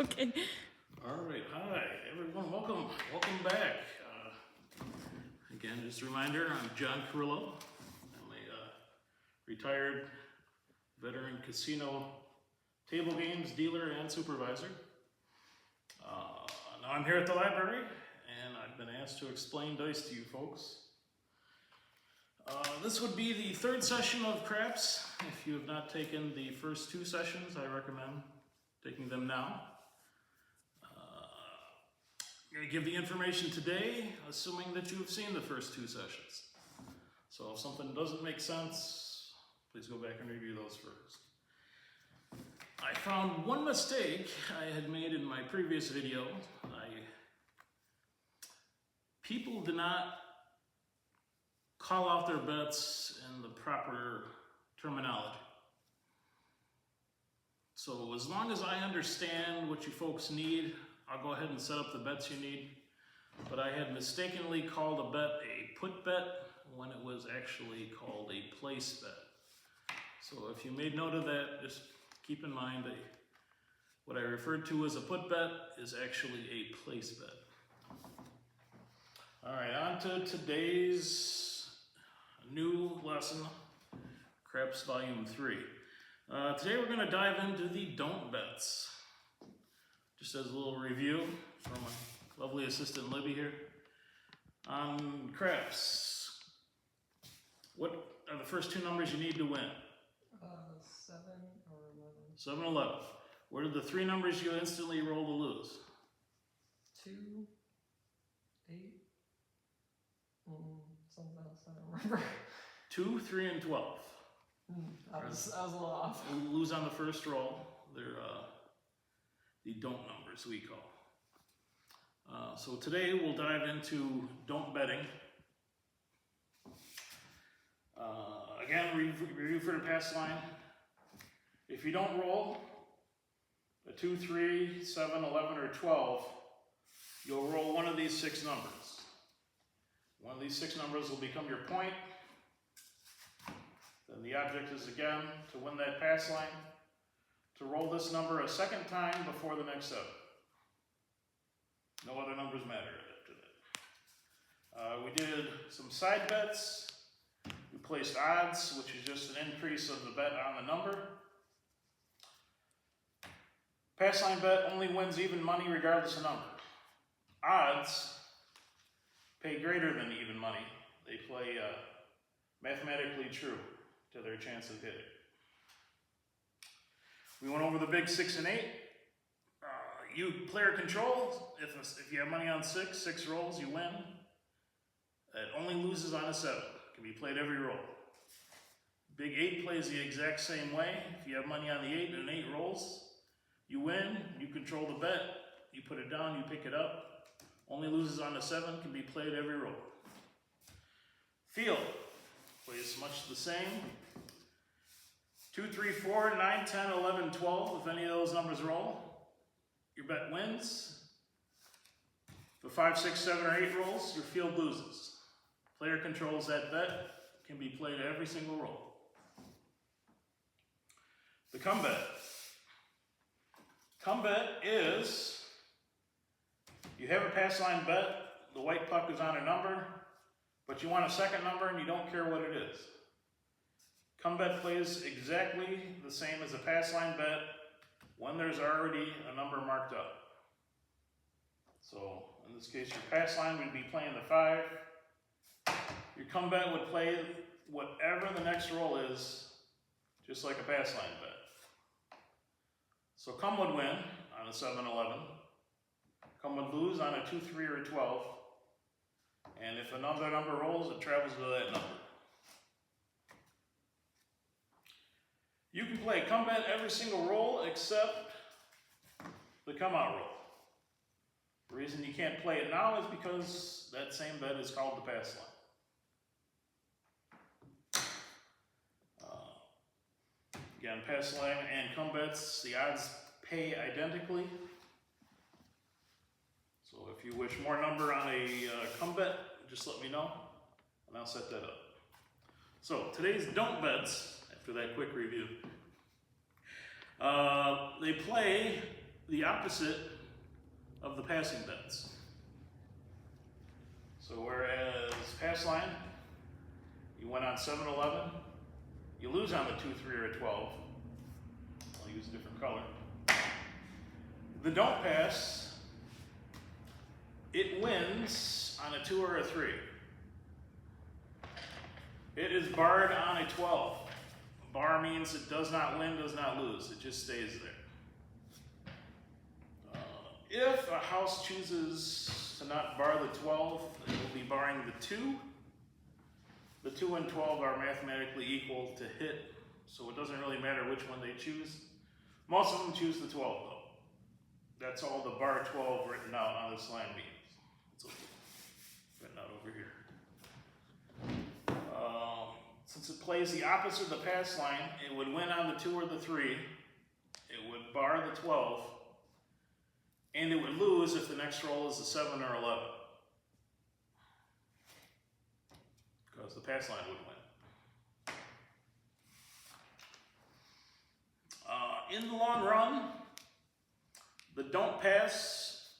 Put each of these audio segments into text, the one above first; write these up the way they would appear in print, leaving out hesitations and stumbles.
Okay. All right, hi everyone, welcome back. Again, just a reminder, I'm John Carrillo. I'm a retired veteran casino table games dealer and supervisor. Now I'm here at the library and I've been asked to explain dice to you folks. This would be the third session of Craps. If you have not taken the first two sessions, I recommend taking them now. I'm going to give the information today, assuming that you have seen the first two sessions. So if something doesn't make sense, please go back and review those first. I found one mistake I had made in my previous video. People did not call out their bets in the proper terminology. So as long as I understand what you folks need, I'll go ahead and set up the bets you need. But I had mistakenly called a bet a put bet when it was actually called a place bet. So if you made note of that, just keep in mind that what I referred to as a put bet is actually a place bet. All right, on to today's new lesson, Craps Volume 3. Today we're going to dive into the don't bets. Just as a little review from my lovely assistant Libby here. On Craps, what are the first two numbers you need to win? 7 or 11. 7 and 11. What are the three numbers you instantly roll to lose? 2, 8, something else, I don't remember. 2, 3, and 12. I was a little off. You lose on the first roll. They're the don't numbers we call. So today we'll dive into don't betting. Again, review for the pass line. If you don't roll a 2, 3, 7, 11, or 12, you'll roll one of these 6 numbers. One of these 6 numbers will become your point. Then the object is again to win that pass line, to roll this number a second time before the next 7. No other numbers matter after that. We did some side bets. We placed odds, which is just an increase of the bet on the number. Pass line bet only wins even money regardless of number. Odds pay greater than even money. They play mathematically true to their chance of hitting. We went over the big 6 and 8. You player control. If you have money on 6 rolls, you win. It only loses on a 7. It can be played every roll. Big 8 plays the exact same way. If you have money on the 8 and 8 rolls, you win. You control the bet. You put it down, you pick it up. Only loses on a 7, can be played every roll. Field plays much the same. 2, 3, 4, 9, 10, 11, 12. If any of those numbers roll, your bet wins. The 5, 6, 7, or 8 rolls, your field loses. Player controls that bet, can be played every single roll. The come bet. Come bet is, you have a pass line bet, the white puck is on a number, but you want a second number and you don't care what it is. Come bet plays exactly the same as a pass line bet when there's already a number marked up. So in this case, your pass line would be playing the 5. Your come bet would play whatever the next roll is, just like a pass line bet. So come would win on a 7, 11. Come would lose on a 2, 3, or a 12. And if another number rolls, it travels to that number. You can play come bet every single roll except the come out roll. The reason you can't play it now is because that same bet is called the pass line. Again, pass line and come bets, the odds pay identically. So if you wish more number on a come bet, just let me know and I'll set that up. So today's don't bets, after that quick review, they play the opposite of the passing bets. So whereas pass line, you went on 7-11, you lose on the 2, 3, or a 12. I'll use a different color. The don't pass, it wins on a 2 or a 3. It is barred on a 12. Bar means it does not win, does not lose. It just stays there. If a house chooses to not bar the 12, it will be barring the 2. The 2 and 12 are mathematically equal to hit, so it doesn't really matter which one they choose. Most of them choose the 12 though. That's all the bar 12 written out on this line means. It's written out over here. Since it plays the opposite of the pass line, it would win on the 2 or the 3. It would bar the 12. And it would lose if the next roll is a 7 or 11. Because the pass line would win. In the long run, the don't pass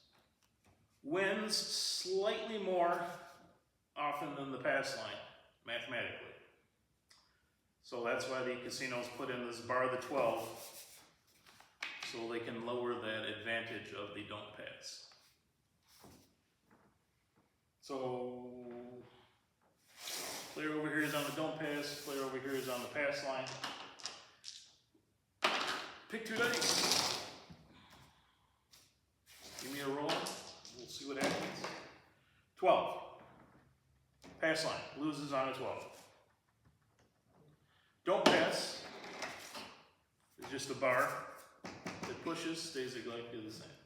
wins slightly more often than the pass line, mathematically. So that's why the casinos put in this bar the 12, so they can lower that advantage of the don't pass. So player over here is on the don't pass, player over here is on the pass line. Pick 2 dice. Give me a roll, we'll see what happens. 12. Pass line, loses on a 12. Don't pass is just a bar. It pushes, stays exactly the same.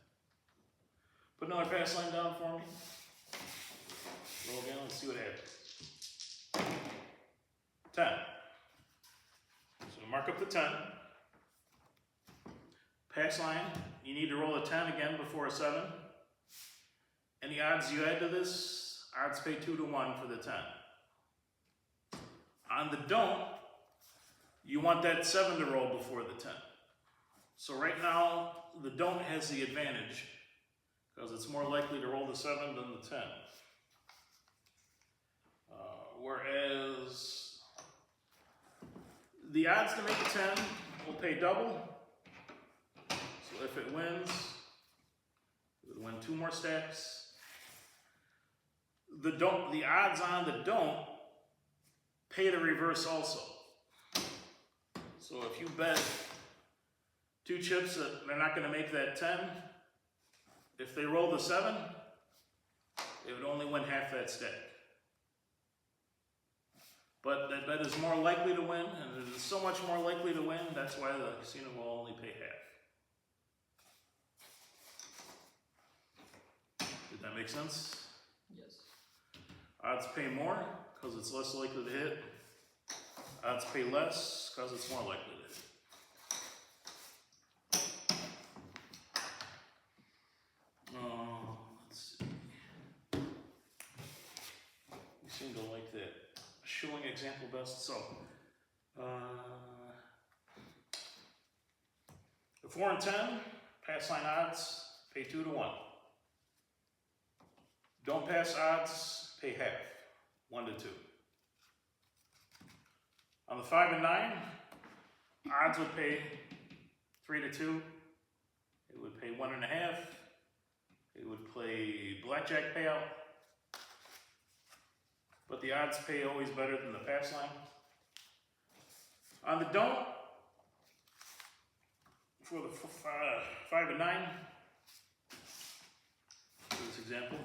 Put another pass line down for me. Roll again, let's see what happens. 10. So mark up the 10. Pass line, you need to roll a 10 again before a 7. Any odds you add to this, odds pay 2 to 1 for the 10. On the don't, you want that 7 to roll before the 10. So right now, the don't has the advantage because it's more likely to roll the 7 than the 10. Whereas the odds to make a 10 will pay double. So if it wins, it would win 2 more stacks. The odds on the don't pay the reverse also. So if you bet 2 chips that they're not going to make that 10, if they roll the 7, they would only win half that stack. But that bet is more likely to win, and it is so much more likely to win, that's why the casino will only pay half. Did that make sense? Yes. Odds pay more because it's less likely to hit. Odds pay less because it's more likely to hit. Let's see. You seem to like that showing example best. So, the 4 and 10, pass line odds pay 2 to 1. Don't pass odds pay half, 1 to 2. On the 5 and 9, odds would pay 3 to 2. It would pay 1.5. It would play blackjack payout. But the odds pay always better than the pass line. On the don't, for the 5 and 9, for this example,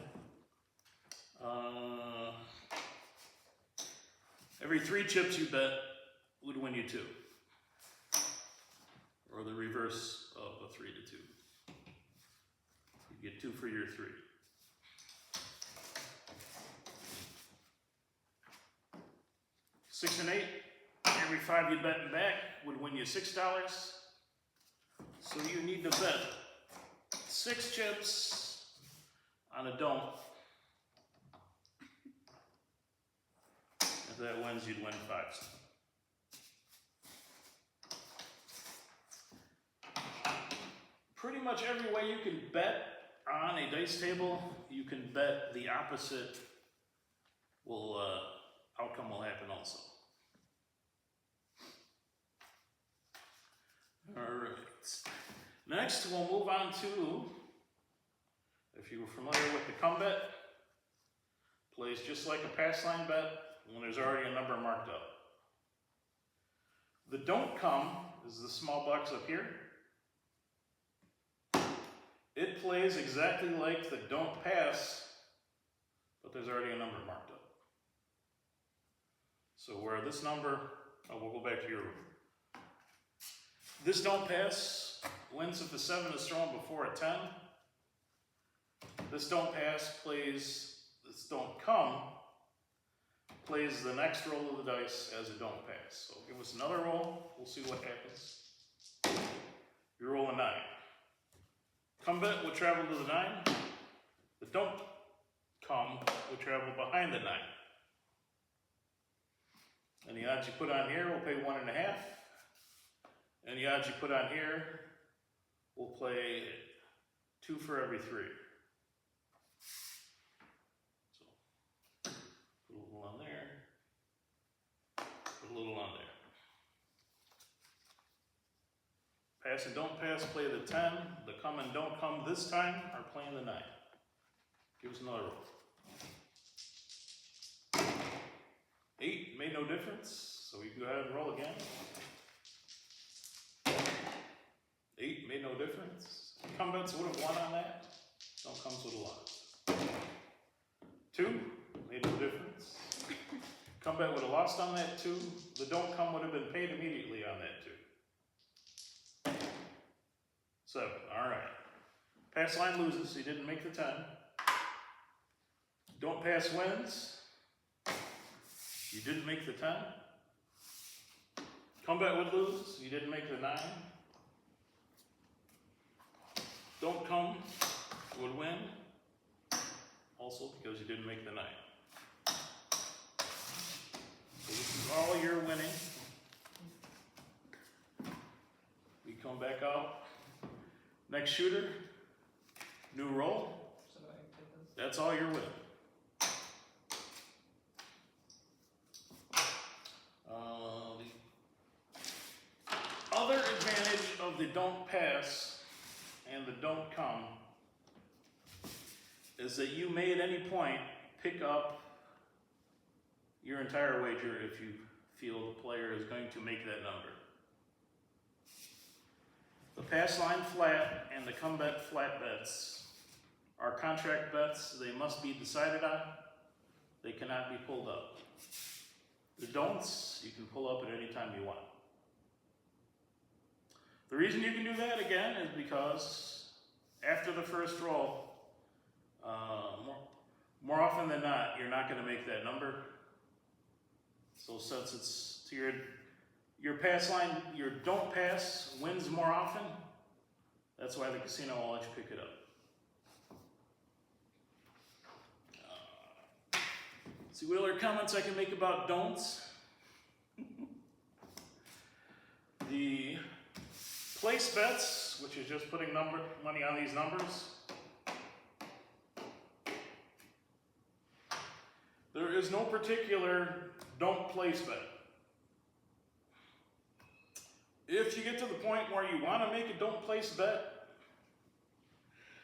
every 3 chips you bet would win you 2. Or the reverse of a 3 to 2. You get 2 for your 3. $6 and 8, every 5 you bet and back would win you $6. So you need to bet 6 chips on a don't. If that wins, you'd win 5. pretty much every way you can bet on a dice table, you can bet the opposite outcome will happen also. Alright. Next, we'll move on to, if you were familiar with the come bet, plays just like a pass line bet when there's already a number marked up. The don't come is the small box up here. It plays exactly like the don't pass, but there's already a number marked up. So where this number, we'll go back to your room. This don't pass wins if the 7 is thrown before a 10. This don't pass plays, this don't come, plays the next roll of the dice as a don't pass. So give us another roll, we'll see what happens. You roll a 9. Come bet will travel to the 9. The don't come will travel behind the 9. And the odds you put on here will pay 1.5. And the odds you put on here will play 2 for every 3. So put a little on there. Put a little on there. Pass and don't pass play the 10. The come and don't come this time are playing the 9. Give us another roll. 8 made no difference, so you can go ahead and roll again. 8 made no difference. Come bets would have won on that. Don't comes would have lost. 2 made no difference. Come bet would have lost on that 2. The don't come would have been paid immediately on that 2. 7, alright. Pass line loses, he didn't make the 10. Don't pass wins. You didn't make the 10. Come bet would lose, you didn't make the 9. Don't come would win, also because you didn't make the 9. So this is all you're winning. We come back out. Next shooter, new roll. So I take this. That's all you're winning. The other advantage of the don't pass and the don't come is that you may at any point pick up your entire wager if you feel the player is going to make that number. The pass line flat and the come bet flat bets are contract bets. They must be decided on. They cannot be pulled up. The don'ts, you can pull up at any time you want. The reason you can do that again is because after the first roll, more often than not, you're not going to make that number. So since it's to your pass line, your don't pass wins more often. That's why the casino will let you pick it up. See what other comments I can make about don'ts. The place bets, which is just putting money on these numbers. There is no particular don't place bet. If you get to the point where you want to make a don't place bet,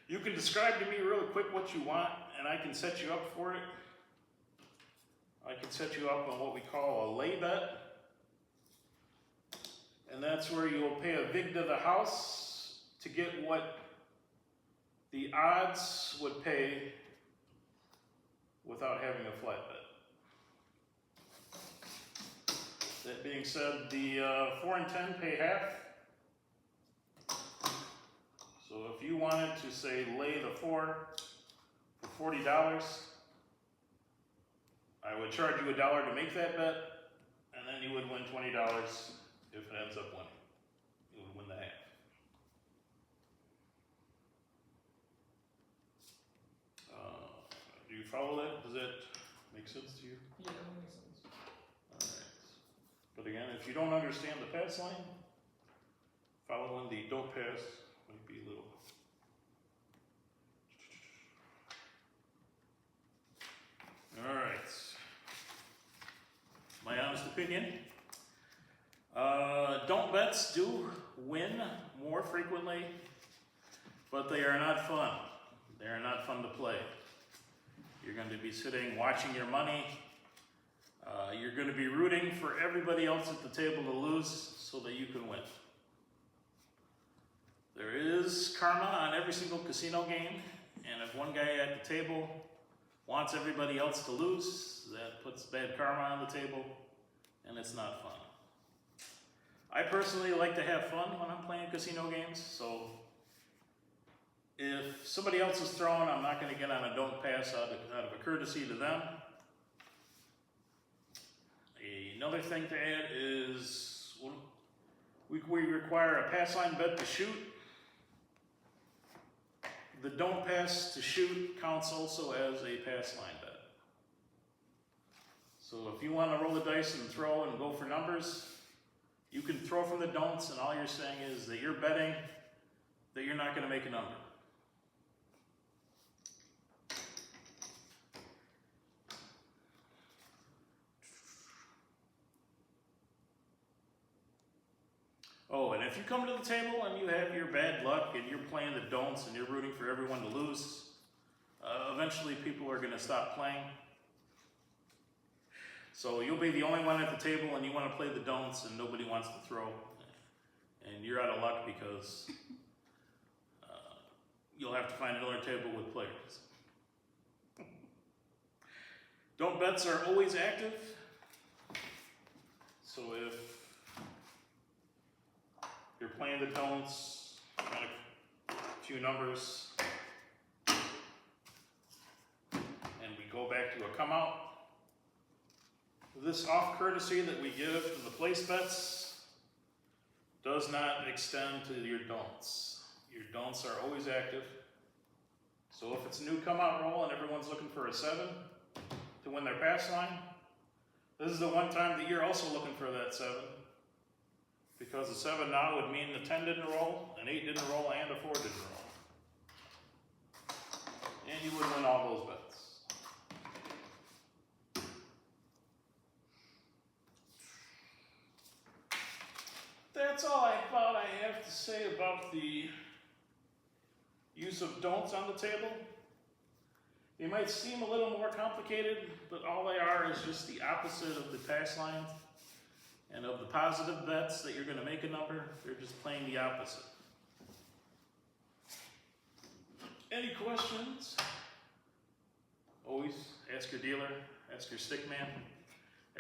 you can describe to me really quick what you want, and I can set you up for it. I can set you up on what we call a lay bet. And that's where you'll pay a vig to the house to get what the odds would pay without having a flat bet. That being said, the 4 and 10 pay half. So if you wanted to say lay the 4 for $40, I would charge you $1 to make that bet, and then you would win $20 if it ends up winning. You would win the half. Do you follow that? Does that make sense to you? Yeah, that makes sense. Alright. But again, if you don't understand the pass line, following the don't pass might be a little opinion. Don't bets do win more frequently, but they are not fun. They are not fun to play. You're going to be sitting watching your money. You're going to be rooting for everybody else at the table to lose so that you can win. There is karma on every single casino game, and if one guy at the table wants everybody else to lose, that puts bad karma on the table, and it's not fun. I personally like to have fun when I'm playing casino games, so if somebody else is throwing, I'm not going to get on a don't pass out of a courtesy to them. Another thing to add is we require a pass line bet to shoot. The don't pass to shoot counts also as a pass line bet. So if you want to roll the dice and throw and go for numbers, you can throw from the don'ts, and all you're saying is that you're betting that you're not going to make a number. Oh, and if you come to the table and you have your bad luck and you're playing the don'ts and you're rooting for everyone to lose, eventually people are going to stop playing. So you'll be the only one at the table and you want to play the don'ts and nobody wants to throw. And you're out of luck because you'll have to find another table with players. Don't bets are always active. So if you're playing the don'ts, got a few numbers, and we go back to a come out. This off courtesy that we give to the place bets does not extend to your don'ts. Your don'ts are always active. So if it's a new come out roll and everyone's looking for a 7 to win their pass line, this is the one time that you're also looking for that 7. Because a 7 now would mean the 10 didn't roll, an 8 didn't roll, and a 4 didn't roll. And you would win all those bets. That's all I thought I have to say about the use of don'ts on the table. They might seem a little more complicated, but all they are is just the opposite of the pass line. And of the positive bets that you're going to make a number, they're just playing the opposite. Any questions? Always ask your dealer, ask your stick man,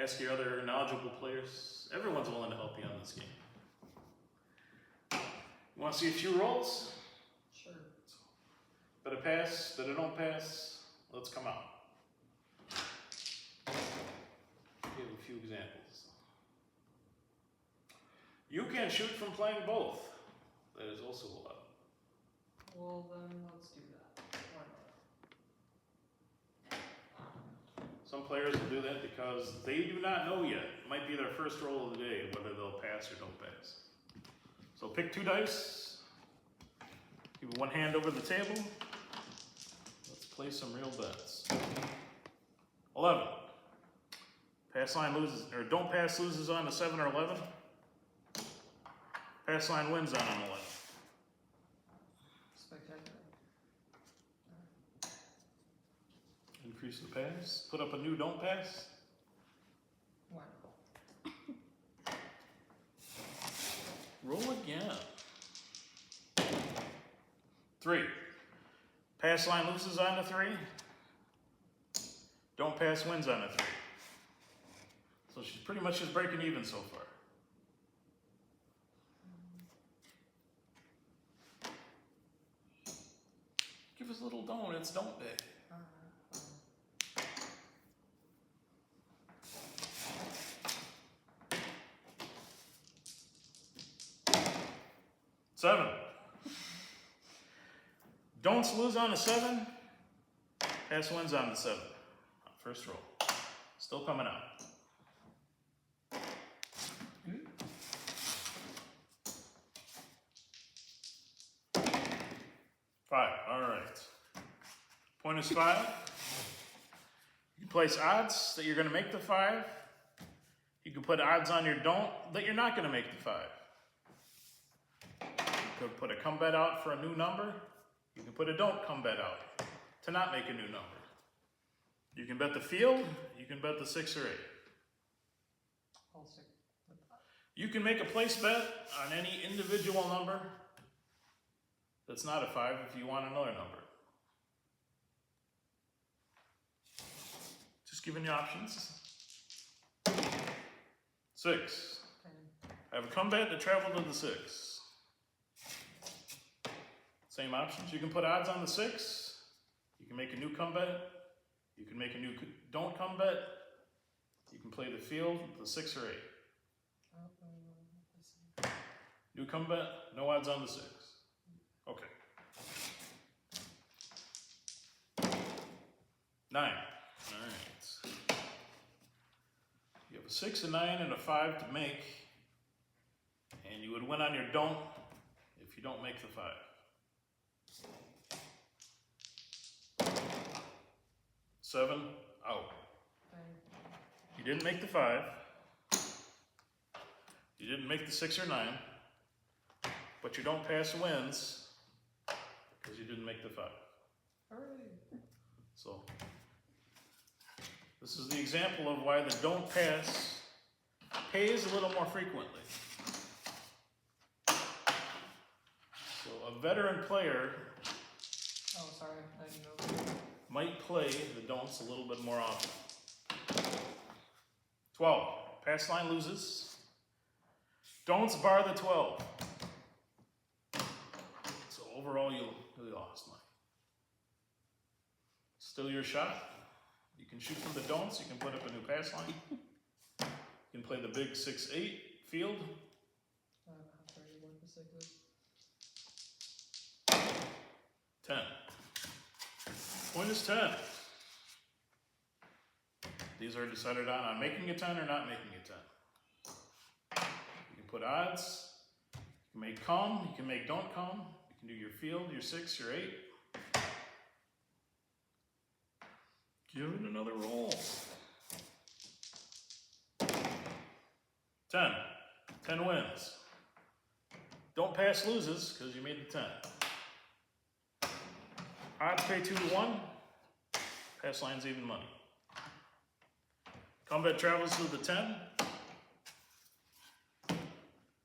ask your other knowledgeable players. Everyone's willing to help you on this game. You want to see a few rolls? Sure. Bet a pass, bet a don't pass. Let's come out. Give a few examples. You can shoot from playing both. That is also allowed. Well, then let's do that. Why not? Some players will do that because they do not know yet. It might be their first roll of the day, whether they'll pass or don't pass. So pick 2 dice. Keep one hand over the table. Let's play some real bets. 11. Pass line loses, or don't pass loses on a 7 or 11. Pass line wins on an 11. Spectacular. Increase the pass. Put up a new don't pass. Why not? Roll again. 3. Pass line loses on a 3. Don't pass wins on a 3. So she's pretty much just breaking even so far. Give us a little don't, it's don't day. Seven. Don'ts lose on a 7. Pass wins on the 7. First roll. Still coming out. Five. All right. Point is 5. You can place odds that you're going to make the 5. You can put odds on your don't that you're not going to make the 5. You could put a come bet out for a new number. You can put a don't come bet out to not make a new number. You can bet the field. You can bet the 6 or 8. I'll stick with that. You can make a place bet on any individual number that's not a 5 if you want another number. Just giving you options. 6. Okay. I have a come bet to travel to the 6. Same options. You can put odds on the 6. You can make a new come bet. You can make a new don't come bet. You can play the field, the 6 or 8. Let's see. New come bet, no odds on the 6. Okay. 9. All right. You have a 6, a 9, and a 5 to make, and you would win on your don't if you don't make the 5. 7, out. Okay. You didn't make the 5. You didn't make the 6 or 9, but you don't pass wins because you didn't make the 5. Hooray. So this is the example of why the don't pass pays a little more frequently. So a veteran player Oh, sorry. I didn't know. might play the don'ts a little bit more often. 12. Pass line loses. Don'ts bar the 12. So overall, you lost money. Still your shot. You can shoot from the don'ts. You can put up a new pass line. You can play the big 6-8 field. I don't know how far you want the 6 is. 10. Point is 10. These are decided on making a 10 or not making a 10. You can put odds. You can make come. You can make don't come. You can do your field, your 6, your 8. Give it another roll. 10. 10 wins. Don't pass loses because you made the 10. Odds pay 2 to 1. Pass line's even money. Combat travels to the 10.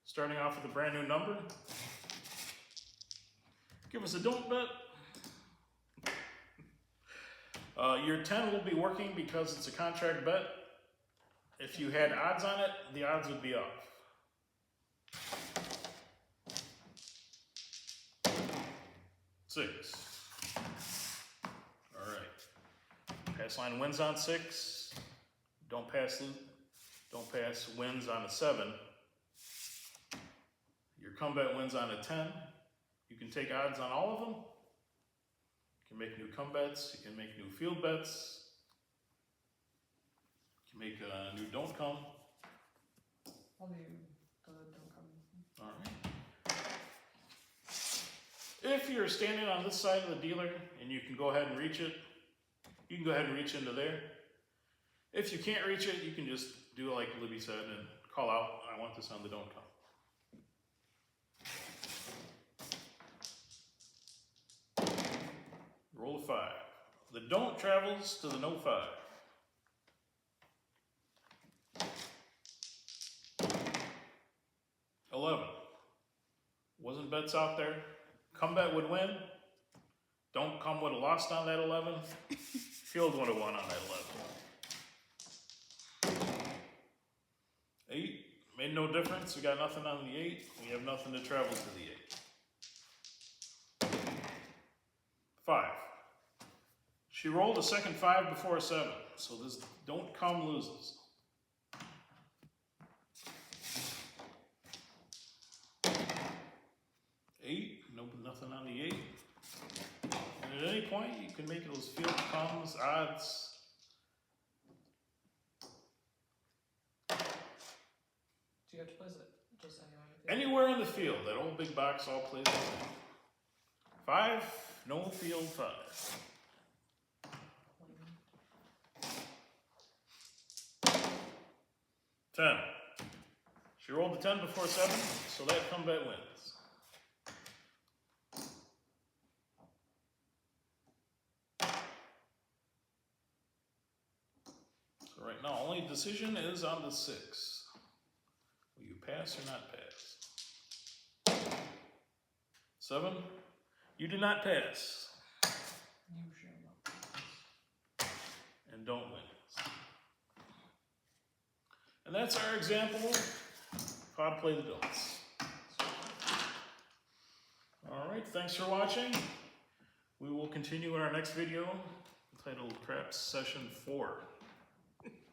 Starting off with a brand new number. Give us a don't bet. Your 10 will be working because it's a contract bet. If you had odds on it, the odds would be off. 6. All right. Pass line wins on 6. Don't pass wins on a 7. Your comeback wins on a 10. You can take odds on all of them. You can make new comebacks. You can make new field bets. You can make a new don't come. I'll do the don't come. All right. If you're standing on this side of the dealer and you can go ahead and reach it, you can go ahead and reach into there. If you can't reach it, you can just do like Libby said and call out, I want this on the don't come. Roll a 5. The don't travels to the no 5. 11. Wasn't bets out there. Comeback would win. Don't come would have lost on that 11. Field would have won on that 11. 8. Made no difference. We got nothing on the 8. We have nothing to travel to the 8. 5. She rolled a second 5 before a 7. So this don't come loses. 8. Nothing on the 8. And at any point, you can make those field comes, odds. Do you have to place it? Just anywhere? Anywhere in the field. That old big box all plays the same. 5. No field 5. 10. She rolled the 10 before 7, so that combat wins. So right now, only decision is on the 6. Will you pass or not pass? 7. You do not pass. You shall not pass. And don't win. And that's our example of how to play the don'ts. Alright, thanks for watching. We will continue in our next video entitled Craps Session 4.